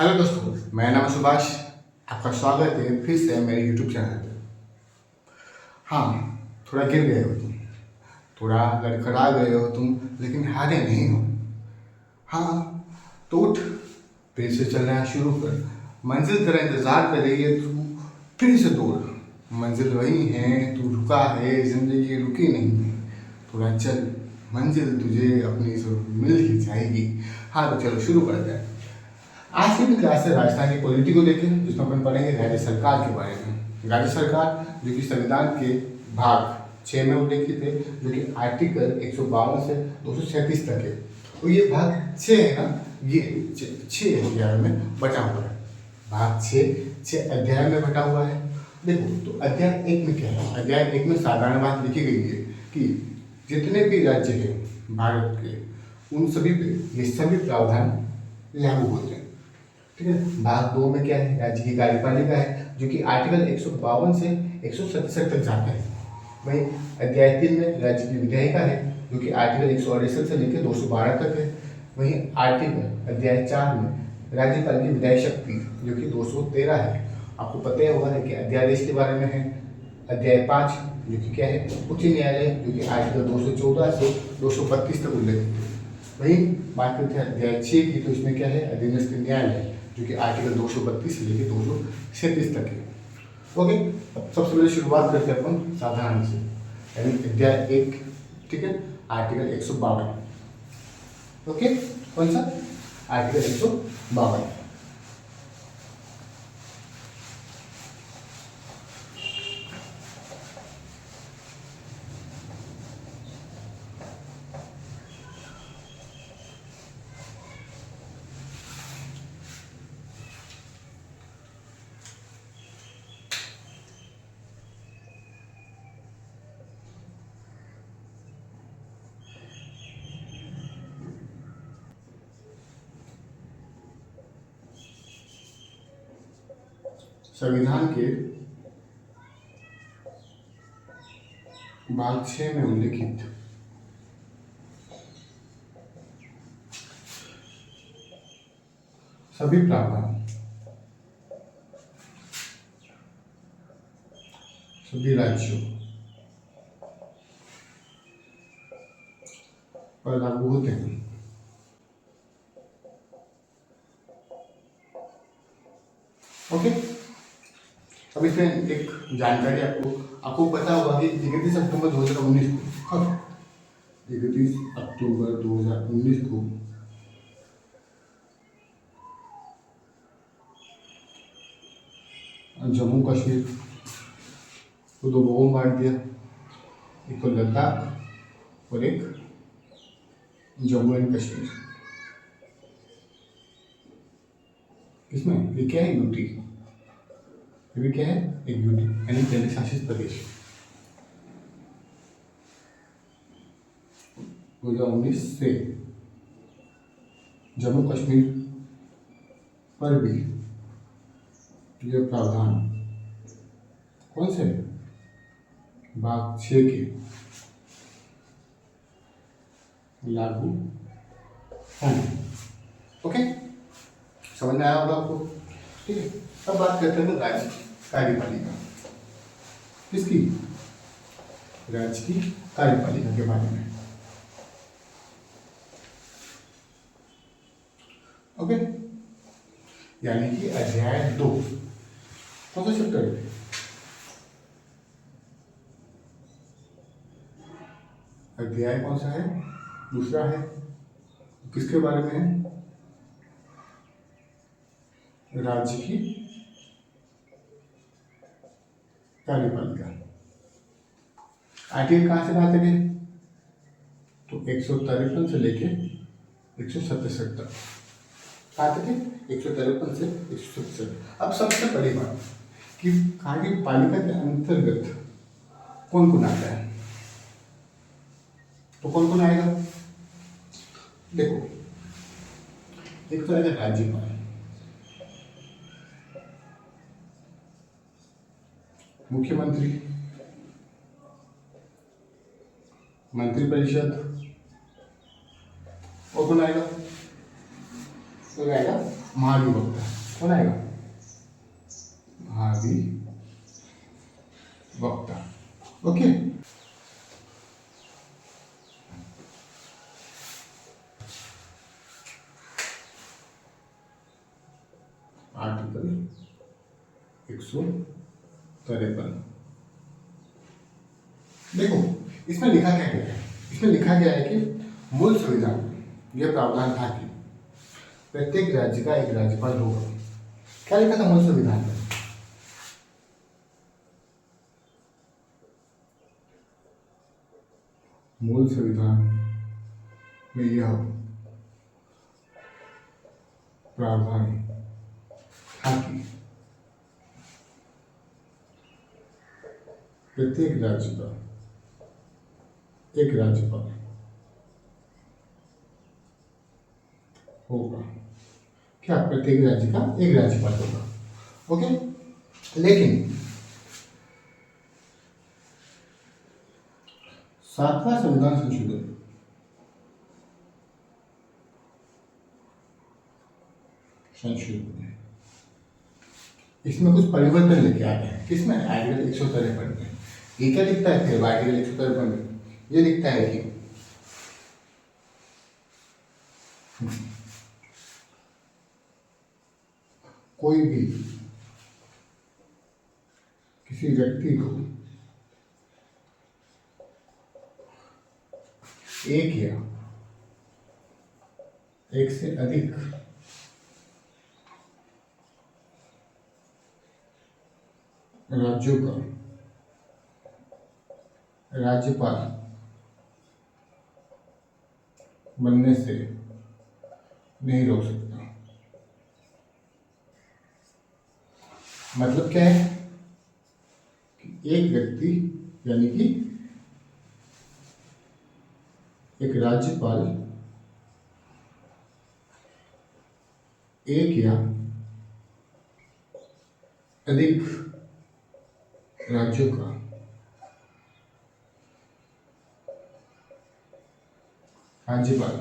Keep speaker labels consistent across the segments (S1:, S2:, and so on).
S1: Hello दोस्तों, मेरा नाम है सुभाष। आपका स्वागत है फिर से मेरे यूट्यूब चैनल पे। हाँ, थोड़ा गिर गए हो तुम, थोड़ा लड़खड़ा गए हो तुम, लेकिन हारे नहीं हो। हाँ, तो उठ, फिर से चलना शुरू कर। मंजिल तेरा इंतजार कर रही है, तू फिर से दौड़। मंजिल वही है, तू रुका है, जिंदगी रुकी नहीं है। थोड़ा चल, मंजिल तुझे अपनी से मिल ही जाएगी। हाँ, तो चलो शुरू करते हैं। आज की क्लास है राजस्थान की पॉलिटी को लेकर, जिसमें अपन पढ़ेंगे राज्य सरकार के बारे में। राज्य सरकार जो कि संविधान के भाग 6 में उल्लेखित है, जो कि आर्टिकल 152 से 237 तक है। तो ये भाग 6 है ना, ये 6 अध्याय में बटा हुआ है। भाग 6 अध्याय में बटा हुआ है। देखो, तो अध्याय 1 में क्या है? अध्याय 1 में साधारण बात लिखी गई है कि जितने भी राज्य हैं भारत के, उन सभी पे ये सभी प्रावधान लागू होते हैं। ठीक है। भाग 2 में क्या है? राज्य की कार्यपालिका है, जो कि आर्टिकल 152 से 167 तक जाता है। वहीं अध्याय 3 में राज्य की विधायिका है, जो कि आर्टिकल 168 से लेकर 212 तक है। वहीं आर्टिकल अध्याय 4 में राज्यपाल की विधायी शक्ति, जो कि 213 है। आपको पता ही होगा है कि अध्यादेश के बारे में है। अध्याय 5 जो कि क्या है? उच्च न्यायालय, जो कि आर्टिकल 214 से 232 तक उल्लेखित है। वहीं बात करते हैं अध्याय 6 की, तो इसमें क्या है? अधीनस्थ न्यायालय, जो कि आर्टिकल 232 से लेकर 237 तक है। ओके, अब सबसे पहले शुरुआत करते हैं अपन साधारण से, यानी अध्याय 1। ठीक है, आर्टिकल 152। ओके, कौन सा? आर्टिकल 152। संविधान के भाग 6 में उल्लेखित सभी प्रावधान सभी राज्यों पर लागू होते हैं। ओके, अब इसमें एक जानकारी आपको आपको पता होगा कि 31 अक्टूबर 2019 को, कब? 31 अक्टूबर 2019 को जम्मू कश्मीर को दो भागों में बांट दिया। एक तो लद्दाख और एक जम्मू एंड कश्मीर। इसमें ये क्या है? यूटी। ये भी क्या है? एक यूटी, यानी केंद्र शासित प्रदेश। 2019 से जम्मू कश्मीर पर भी ये प्रावधान कौन से? भाग 6 के लागू होंगे। ओके, समझ में आया होगा आपको? ठीक है, अब बात करते हैं राज्य की कार्यपालिका। किसकी? राज्य की कार्यपालिका के बारे में। ओके, यानी कि अध्याय 2 कौन सा चैप्टर है? अध्याय कौन सा है? दूसरा है। किसके बारे में है? राज्य की कार्यपालिका। आर्टिकल कहाँ से कहाँ तक है? तो 153 से लेके 167 तक। कहाँ तक है? 153 से 167। अब सबसे बड़ी बात कि कार्यपालिका के अंतर्गत कौन कौन आता है? तो कौन कौन आएगा? देखो, एक तो आएगा राज्यपाल, मुख्यमंत्री, मंत्रिपरिषद, और कौन आएगा? तो आएगा महाधिवक्ता। कौन आएगा? महाधिवक्ता। Okay, article 153। देखो इसमें लिखा क्या गया है? इसमें लिखा गया है कि मूल संविधान में यह प्रावधान था कि प्रत्येक राज्य का एक राज्यपाल होगा। क्या लिखा था मूल संविधान में? मूल संविधान में यह प्रावधान था कि प्रत्येक राज्य का एक राज्यपाल होगा। क्या? प्रत्येक राज्य का एक राज्यपाल होगा। ओके, लेकिन 7वां संविधान संशोधन इसमें कुछ परिवर्तन लेके आ गए हैं। किसमें? आर्टिकल 153 में। ये क्या लिखता है फिर आर्टिकल 153 में? ये लिखता है कि कोई भी किसी व्यक्ति को एक या एक से अधिक राज्यों का राज्यपाल बनने से नहीं रोक सकता। मतलब क्या है कि एक व्यक्ति यानी कि एक राज्यपाल एक या अधिक राज्यों का राज्यपाल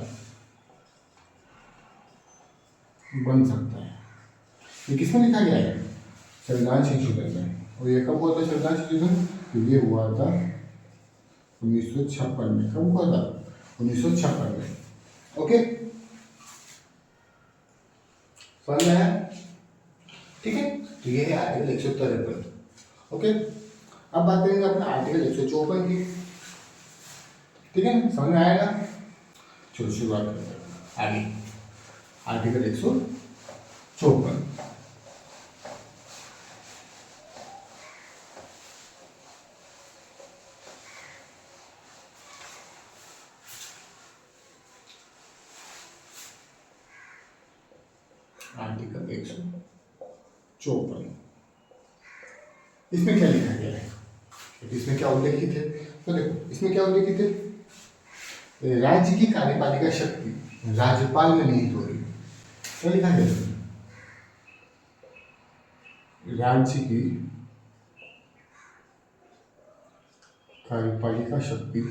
S1: बन सकता है। ये किसमें लिखा गया है? संविधान संशोधन में। और ये कब हुआ था संविधान संशोधन? तो ये हुआ था 1956 में। कब हुआ था? 1956 में। ओके, समझ में आया? ठीक है, तो ये है आर्टिकल 153। ओके, अब बात करेंगे अपना आर्टिकल 154 की। ठीक है, समझ में आएगा? चलो शुरुआत करते हैं आगे। आर्टिकल 154। आर्टिकल 154 इसमें क्या लिखा गया है? इसमें क्या उल्लेखित है? तो देखो इसमें क्या उल्लेखित है? राज्य की कार्यपालिका शक्ति राज्यपाल में निहित होगी। क्या लिखा गया? राज्य की कार्यपालिका शक्ति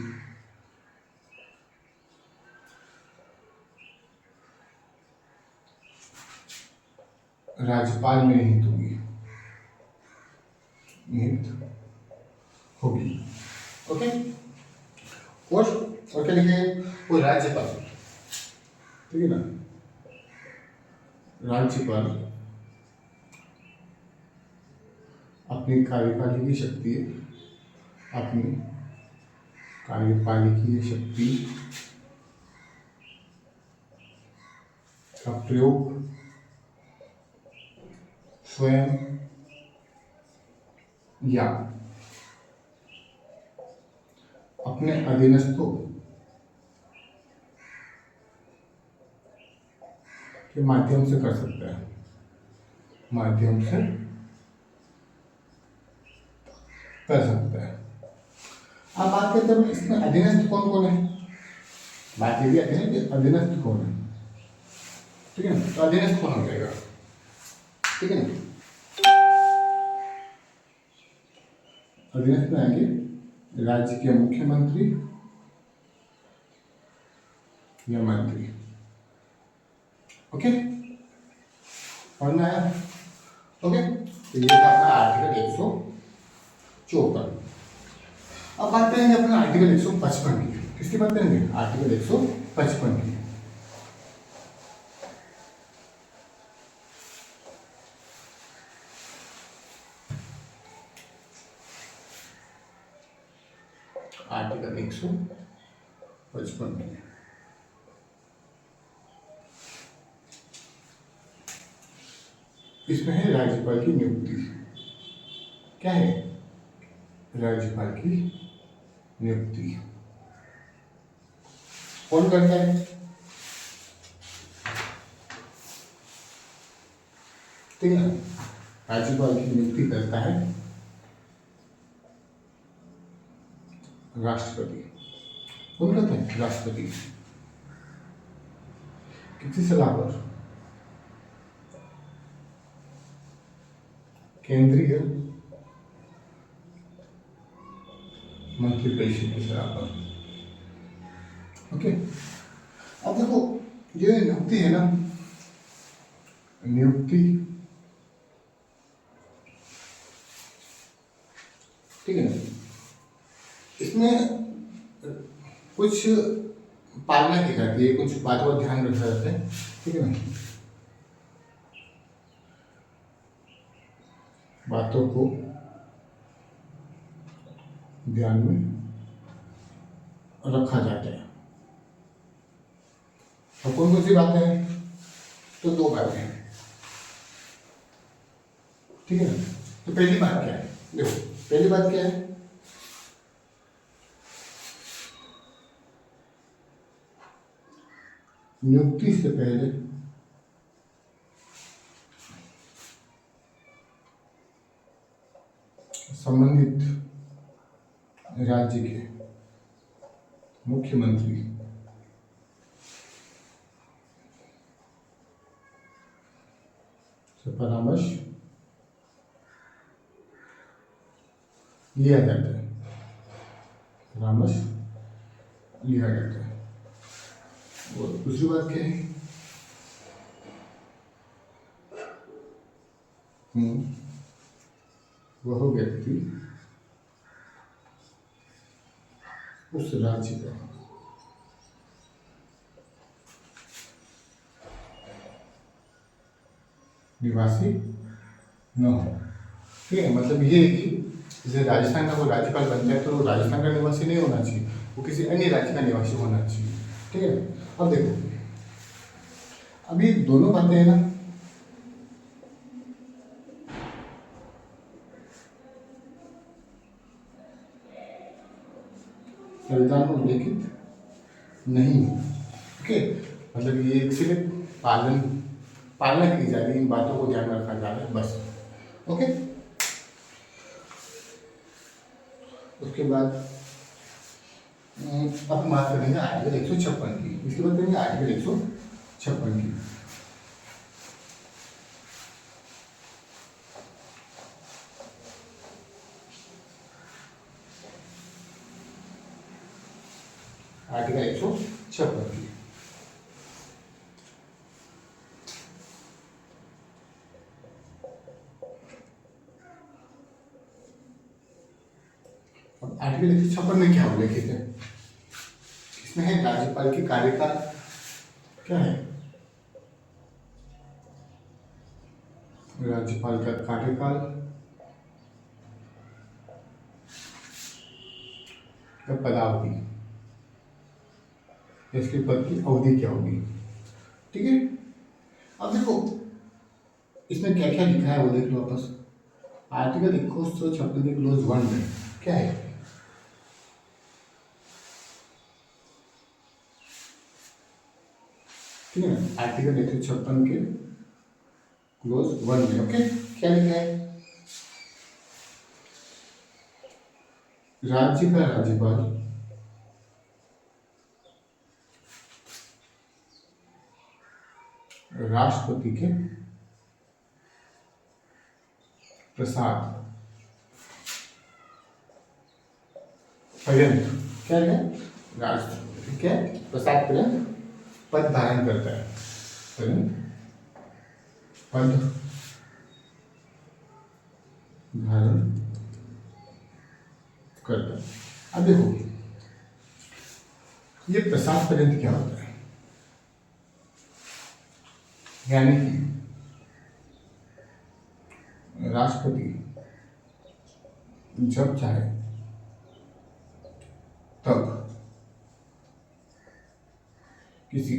S1: राज्यपाल में निहित होगी। ओके, और क्या लिखे? वो राज्यपाल, ठीक है ना, राज्यपाल अपनी कार्यपालिकी शक्ति का प्रयोग स्वयं या अपने अधीनस्थों के माध्यम से कर सकता है। अब बात करते हैं इसमें अधीनस्थ कौन कौन है। बात ये भी आती है कि अधीनस्थ कौन है। ठीक है ना, तो अधीनस्थ कौन हो जाएगा? ठीक है ना, अधीनस्थ में आएंगे राज्य के मुख्यमंत्री या मंत्री। ओके, और ना आया। ओके, तो ये था अपना आर्टिकल 154। अब बात करेंगे अपना आर्टिकल 155 की। किसकी बात करेंगे? आर्टिकल 155 की। आर्टिकल 155 की इसमें है राज्यपाल की नियुक्ति। क्या है? राज्यपाल की नियुक्ति कौन करता है? ठीक है, राज्यपाल की नियुक्ति करता है राष्ट्रपति। कौन करता है? राष्ट्रपति। किसकी सलाह पर? केंद्रीय मंत्रिपरिषद की सलाह पर। ओके, अब देखो ये नियुक्ति है ना, नियुक्ति, ठीक है ना, इसमें कुछ पालना की जाती है, कुछ बातों का ध्यान रखा जाता है, ठीक है ना, बातों को ध्यान में रखा जाता है। और कौन कौन सी बातें हैं? तो दो बातें हैं, ठीक है ना। तो पहली बात क्या है? देखो पहली बात क्या है? नियुक्ति से पहले संबंधित राज्य के मुख्यमंत्री से परामर्श लिया जाता है, परामर्श लिया जाता है। और दूसरी बात क्या है? वह व्यक्ति उस राज्य का निवासी न हो। ठीक है, मतलब ये है कि जैसे राजस्थान का कोई राज्यपाल बनता है तो वो राजस्थान का निवासी नहीं होना चाहिए, वो किसी अन्य राज्य का निवासी होना चाहिए। ठीक है, अब देखो अभी दोनों बातें हैं ना, संविधान में उल्लेखित नहीं है। ओके, मतलब ये सिर्फ पालना की जा रही है, इन बातों को ध्यान में रखा जा रहा है बस। ओके, उसके बाद अब बात करेंगे आर्टिकल 156 की। इसके बाद करेंगे आर्टिकल 156 की। आर्टिकल 156 की आर्टिकल 156 में क्या उल्लेखित है? इसमें है राज्यपाल की कार्यकाल। क्या है? राज्यपाल का कार्यकाल का पदावधि, इसके पद की अवधि क्या होगी। ठीक है, अब देखो इसमें क्या क्या लिखा है वो देख लो वापस। आर्टिकल 156 के क्लोज 1 में क्या है? ठीक है ना, आर्टिकल 156 के क्लोज 1 में ओके क्या लिखा है? राज्य का राज्यपाल राष्ट्रपति के प्रसाद पर्यंत क्या है? राष्ट्रपति के प्रसाद पर्यंत पद धारण करता है। पर्यंत पद धारण करता है। अब देखो ये प्रसाद पर्यंत क्या होता है, यानी कि राष्ट्रपति जब चाहे तब किसी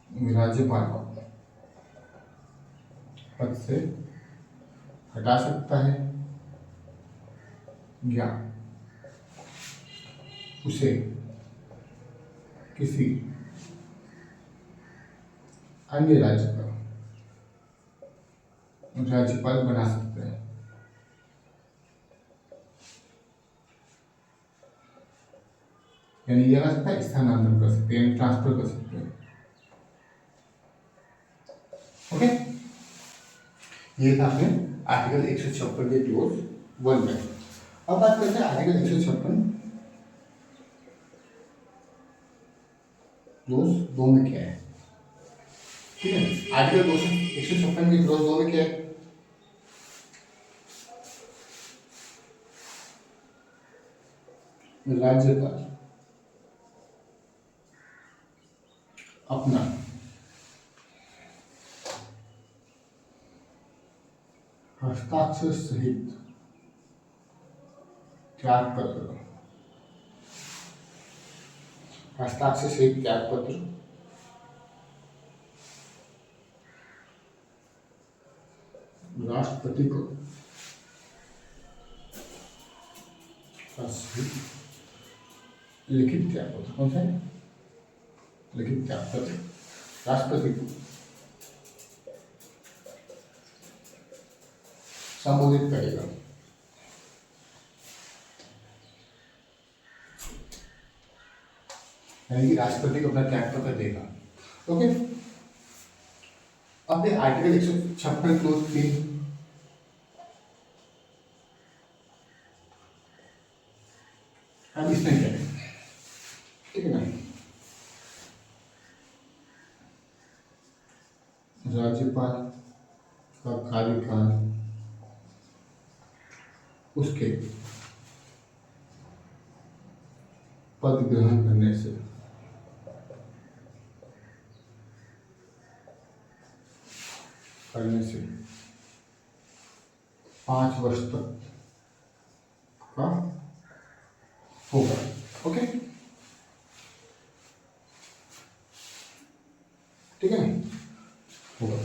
S1: राज्यपाल को पद से हटा सकता है या उसे किसी अन्य राज्य का राज्यपाल बना सकता है। यानी यह रास्ता स्थानांतरण कर सकते हैं, ट्रांसफर कर सकते हैं। ओके, ये था अपने आर्टिकल 156 के क्लोज 1 में। अब बात करते हैं आर्टिकल 156 क्लोज 2 में क्या है। ठीक है, आर्टिकल 156 के क्लोज 2 में क्या है, राज्यपाल अपना हस्ताक्षर सहित त्यागपत्र, हस्ताक्षर सहित त्यागपत्र राष्ट्रपति को लिखित त्यागपत्र, कौन सा है, लिखित त्यागपत्र राष्ट्रपति को संबोधित करेगा। यानी कि राष्ट्रपति को अपना त्यागपत्र देगा। ओके, अब आर्टिकल 156 क्लोज 3 अब इसमें क्या है, ठीक है ना, राज्यपाल का कार्यकाल उसके पद ग्रहण करने से करने से 5 वर्ष तक का होगा। ओके, ठीक है ना, होगा,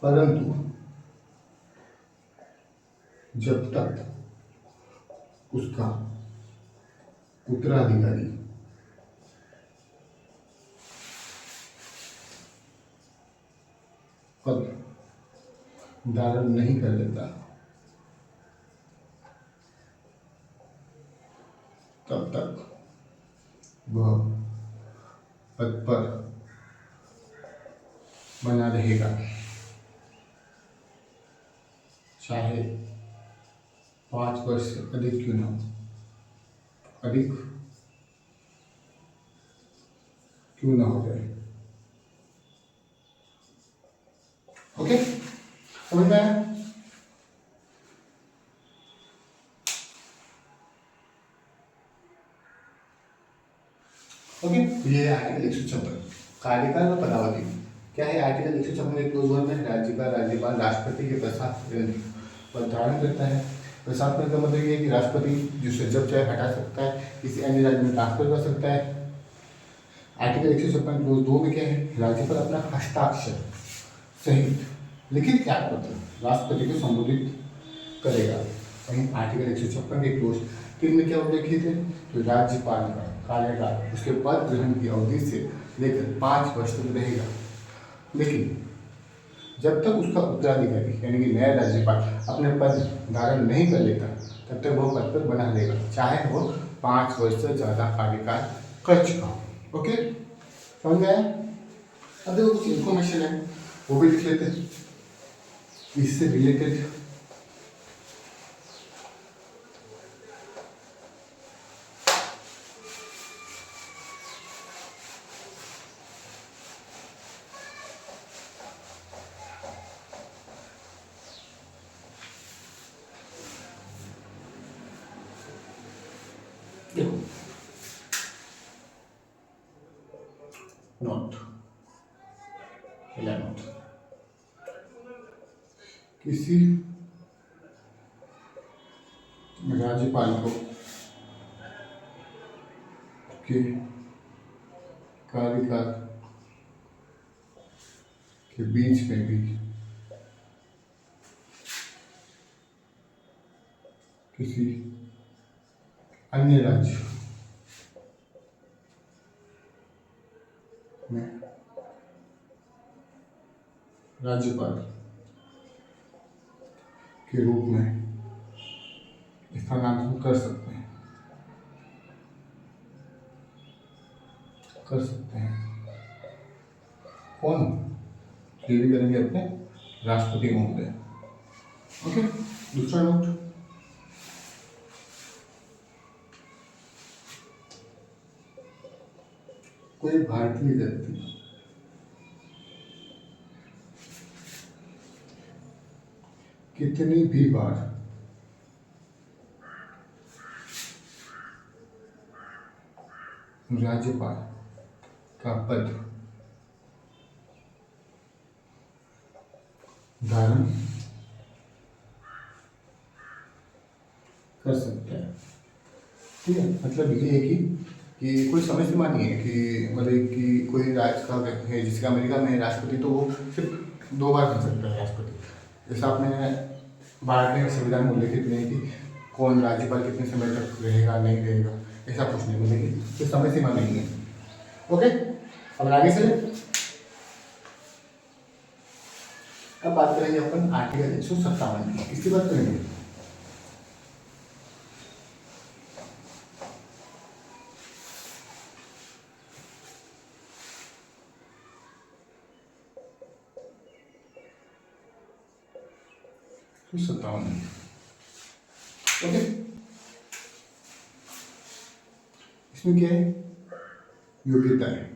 S1: परंतु जब तक उसका उत्तराधिकारी पद धारण नहीं कर लेता तब तक वह पद पर बना रहेगा, चाहे 5 वर्ष से अधिक क्यों ना हो, अधिक क्यों ना हो जाए। ओके, समझ में आया? ओके, ये है आर्टिकल 156 कार्यकाल और पदावधि। क्या है आर्टिकल 156 क्लोज 1 में, राज्यपाल राष्ट्रपति के प्रसाद पद धारण करता है। प्रसाद पद का मतलब ये है कि राष्ट्रपति जिसे जब चाहे हटा सकता है, किसी अन्य राज्य में ट्रांसफर कर सकता है। आर्टिकल 156 क्लोज 2 में क्या है, राज्यपाल अपना हस्ताक्षर सहित लिखित त्यागपत्र राष्ट्रपति को संबोधित करेगा। वहीं आर्टिकल 156 के क्लोज 3 में क्या उल्लेखित है, तो राज्यपाल का कार्यकाल उसके पद ग्रहण की अवधि से लेकर 5 वर्ष तक रहेगा, लेकिन जब तक उसका उत्तराधिकारी यानी कि नया राज्यपाल अपने पद धारण नहीं कर लेता तब तक वो पद पर बना रहेगा, चाहे वो 5 वर्ष से ज़्यादा कार्यकाल कर चुका हो। ओके, समझ में आया? अब देखो कुछ इन्फॉर्मेशन है वो भी लिख लेते हैं इससे रिलेटेड। नोट, पहला नोट, किसी राज्यपाल को के कार्यकाल के बीच में भी किसी अन्य राज्य में राज्यपाल के रूप में स्थानांतरण कर सकते हैं। कौन? ये भी करेंगे अपने राष्ट्रपति महोदय। ओके, दूसरा नोट, कोई भारतीय व्यक्ति कितनी भी बार राज्यपाल का पद धारण कर सकता है। ठीक है, मतलब ये है कि कोई समय सीमा नहीं है कि मतलब कि कोई राज्य का व्यक्ति है, जिसका अमेरिका में राष्ट्रपति, तो वो सिर्फ 2 बार बन सकता है राष्ट्रपति। जैसा आपने भारत में संविधान में उल्लेखित नहीं है कि कौन राज्यपाल कितने समय तक रहेगा नहीं रहेगा, ऐसा कुछ नहीं, मतलब कि कोई समय सीमा नहीं है। ओके, अब आगे चले। अब बात करेंगे अपन आर्टिकल 157 की। किसकी बात करेंगे? तो 57। ओके, इसमें क्या है? योग्यता है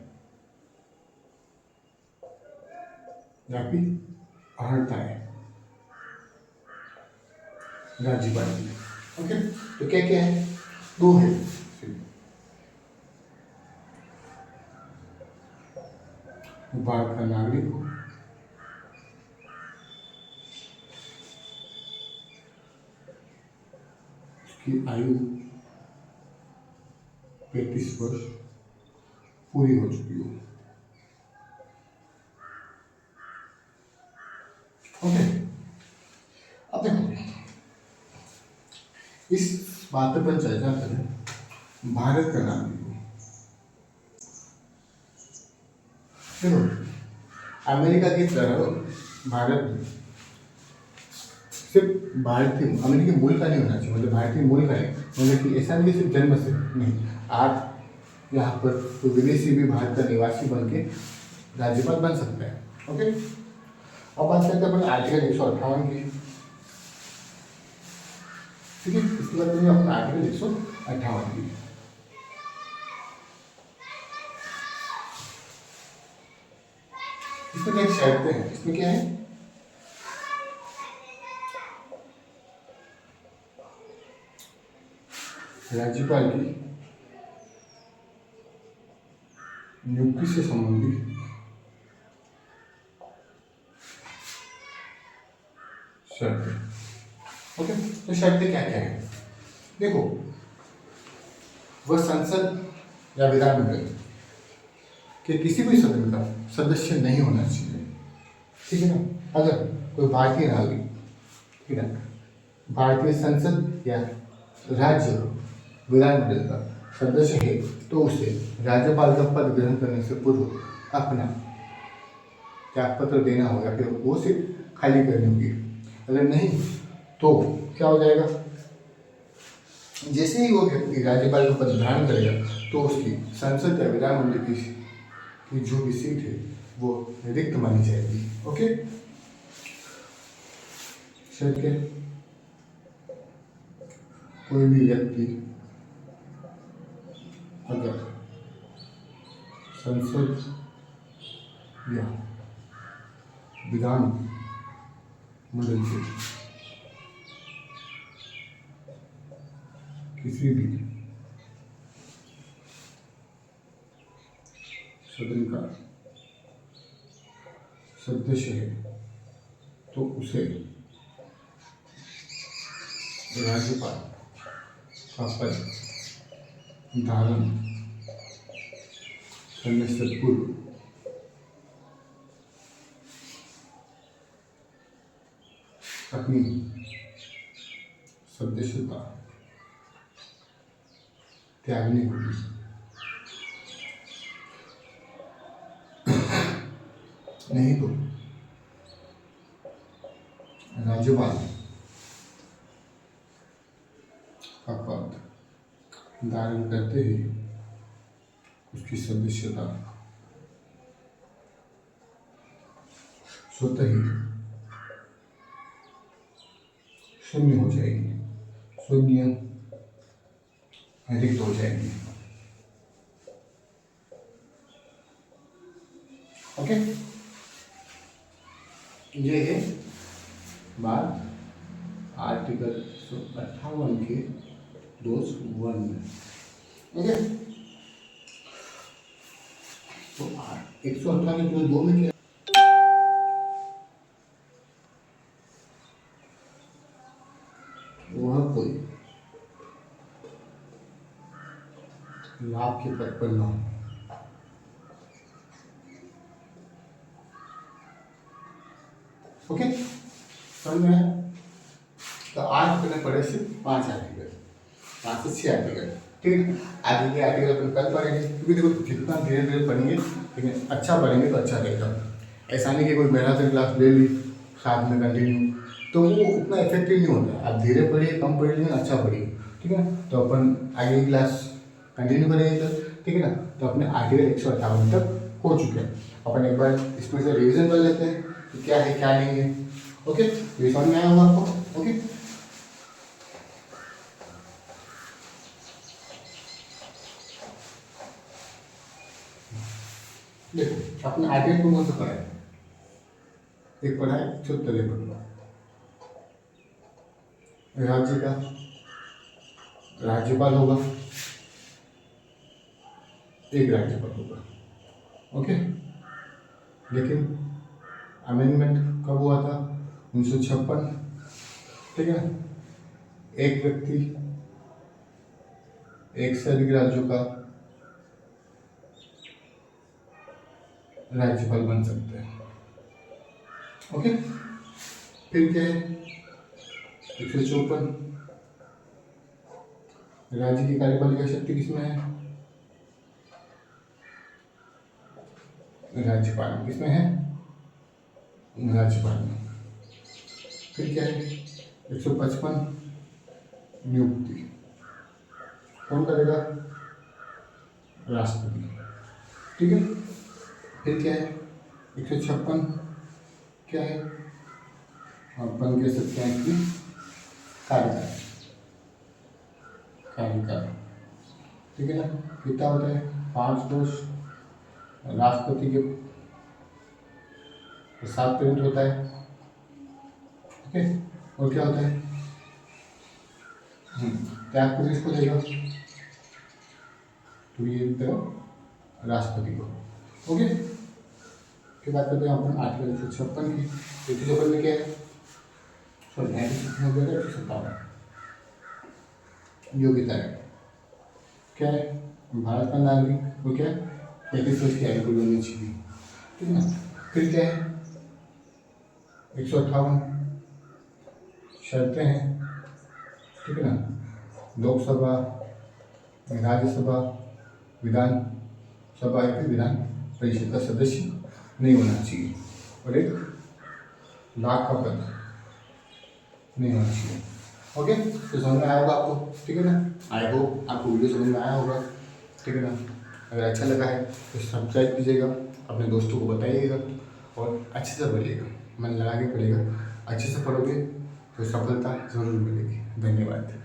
S1: या फिर अर्हता है राज्यपाल की। ओके, तो क्या क्या है? 2 है। भारत का नागरिक हो, उसकी आयु 35 वर्ष पूरी हो चुकी हो। ओके, अब देखो इस बात पर चर्चा करें। भारत का नागरिक हो, देखो अमेरिका की तरह भारत में सिर्फ भारतीय अमेरिकी मूल का नहीं होना चाहिए, मतलब भारतीय मूल का है, मतलब कि ऐसा नहीं सिर्फ जन्म से नहीं, आप यहाँ पर तो विदेशी भी भारत का निवासी बन के राज्यपाल बन सकता है। ओके, अब बात करते हैं अपन आर्टिकल 158 की। ठीक है, इसके बाद करेंगे अपन आर्टिकल 158 की। इसमें क्या शर्तें हैं? इसमें क्या है? राज्यपाल की नियुक्ति से संबंधित शर्तें। ओके, तो शर्तें क्या क्या है? देखो, वह संसद या विधानमंडल के किसी भी सदन का सदस्य नहीं होना चाहिए। ठीक है ना? अगर कोई भारतीय नागरिक, ठीक है, भारतीय संसद या राज्य विधानमंडल का सदस्य है तो उसे राज्यपाल का पद ग्रहण करने से पूर्व अपना त्यागपत्र देना होगा, फिर वो सीट खाली करनी होगी। अगर नहीं तो क्या हो जाएगा? जैसे ही वो व्यक्ति राज्यपाल का पद धारण करेगा तो उसकी संसद या विधानमंडल की जो भी सीट है वो रिक्त मानी जाएगी। ओके, शर्त क्या? कोई भी व्यक्ति अगर संसद या विधान मंडल से किसी भी सदन का सदस्य है तो उसे राज्यपाल का पद धारण करने से पूर्व अपनी सदस्यता त्यागनी होगी। नहीं तो राज्यपाल का पद धारण करते ही उसकी सदस्यता स्वतः ही शून्य हो जाएगी, शून्य रिक्त हो जाएगी। ओके, ये है बात आर्टिकल 158 के दोष 1 में। ओके, तो 158 के 2 में क्या वह कोई लाभ के पद पर न हो। ओके, समझ में आया? तो आज अपने पढ़े से 5 आर्टिकल, 5 से 6 आर्टिकल, ठीक है। आगे के आर्टिकल अपन कल पढ़ेंगे, क्योंकि देखो जितना धीरे धीरे पढ़ेंगे, ठीक है, अच्छा पढ़ेंगे तो अच्छा रहेगा। ऐसा नहीं कि कोई मैराथन क्लास ले ली साथ में कंटिन्यू, तो वो उतना इफेक्टिव नहीं होता। आप धीरे पढ़िए, कम पढ़िए, लेकिन अच्छा पढ़िए, ठीक है। तो अपन आगे की क्लास कंटिन्यू करेंगे, ठीक है ना। तो अपने आर्टिकल 158 तक हो चुके हैं। अपन एक बार इसमें से रिवीजन कर लेते हैं कि क्या है क्या नहीं है। ओके, ये समझ में आया होगा आपको? ओके, देखो अपने आर्टिकल कौन सा पढ़ा है? एक पढ़ा है 76 पढ़ा राज्य का राज्यपाल होगा, एक राज्यपाल होगा। ओके, लेकिन अमेंडमेंट कब हुआ था? 1956, ठीक है ना। एक व्यक्ति एक से अधिक राज्यों का राज्यपाल बन सकते हैं। ओके, फिर क्या है? 154 राज्य की कार्यपालिका शक्ति किसमें है? राज्यपाल में। किसमें है? राज्यपाल में। फिर क्या है? 155 नियुक्ति कौन करेगा? राष्ट्रपति, ठीक है। फिर क्या है? 156 क्या है? अपन कह सकते हैं कि कार्यकाल, ठीक है ना। कितना होता है? 5 वर्ष राष्ट्रपति के 7 होता है, ठीक है। और क्या होता है? त्यागपत्र किसको देगा? तो ये राष्ट्रपति को। ओके, फिर बात करते हैं अपन आर्टिकल 156 की। 156 में क्या है? सॉरी 157 योग्यता है। क्या है? भारत का नागरिक वो क्या 35 वर्ष की आयु पूरी होनी चाहिए, ठीक है ना। फिर क्या है? 158 शर्तें हैं, ठीक है ना। लोकसभा, राज्यसभा, विधान सभा या फिर विधान परिषद का सदस्य नहीं होना चाहिए, और 1 लाख का पद नहीं होना चाहिए। ओके, तो समझ में आया होगा आपको, ठीक है ना। आई होप आपको वीडियो समझ में आया होगा, ठीक है ना। अगर अच्छा लगा है तो सब्सक्राइब कीजिएगा, अपने दोस्तों को बताइएगा और अच्छे से पढ़िएगा, मन लगा के पढ़िएगा। अच्छे से पढ़ोगे तो सफलता जरूर मिलेगी। धन्यवाद।